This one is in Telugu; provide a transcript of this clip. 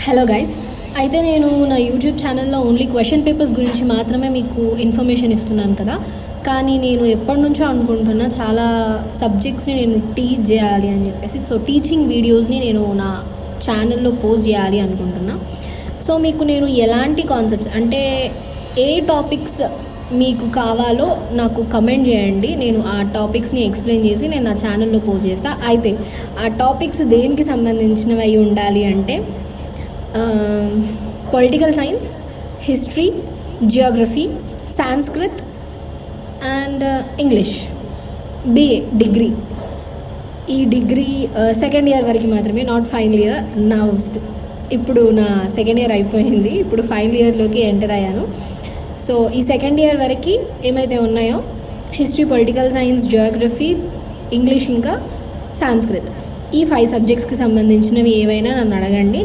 హలో గైస్, అయితే నేను నా యూట్యూబ్ ఛానల్లో ఓన్లీ క్వశ్చన్ పేపర్స్ గురించి మాత్రమే మీకు ఇన్ఫర్మేషన్ ఇస్తున్నాను కదా. కానీ నేను ఎప్పటి నుంచో అనుకుంటున్నా చాలా సబ్జెక్ట్స్ని నేను టీచ్ చేయాలి అని చెప్పేసి. సో టీచింగ్ వీడియోస్ని నేను నా ఛానల్లో పోస్ట్ చేయాలి అనుకుంటున్నా. సో మీకు నేను ఎలాంటి కాన్సెప్ట్స్ అంటే ఏ టాపిక్స్ మీకు కావాలో నాకు కమెంట్ చేయండి. నేను ఆ టాపిక్స్ని ఎక్స్ప్లెయిన్ చేసి నేను నా ఛానల్లో పోస్ట్ చేస్తాను. అయితే ఆ టాపిక్స్ దేనికి సంబంధించినవి అయి ఉండాలి అంటే political science, history, geography, Sanskrit and English, BA degree. ఈ డిగ్రీ సెకండ్ ఇయర్ వరకు మాత్రమే, నాట్ ఫైనల్ ఇయర్. ఇప్పుడు నా సెకండ్ ఇయర్ అయిపోయింది, ఇప్పుడు ఫైనల్ ఇయర్లోకి ఎంటర్ అయ్యాను. సో ఈ సెకండ్ ఇయర్ వరకు ఏమైతే ఉన్నాయో history, political science, Geography, English ఇంకా సాంస్క్రిత్, ఈ 5 సబ్జెక్ట్స్కి సంబంధించినవి ఏవైనా నన్ను అడగండి.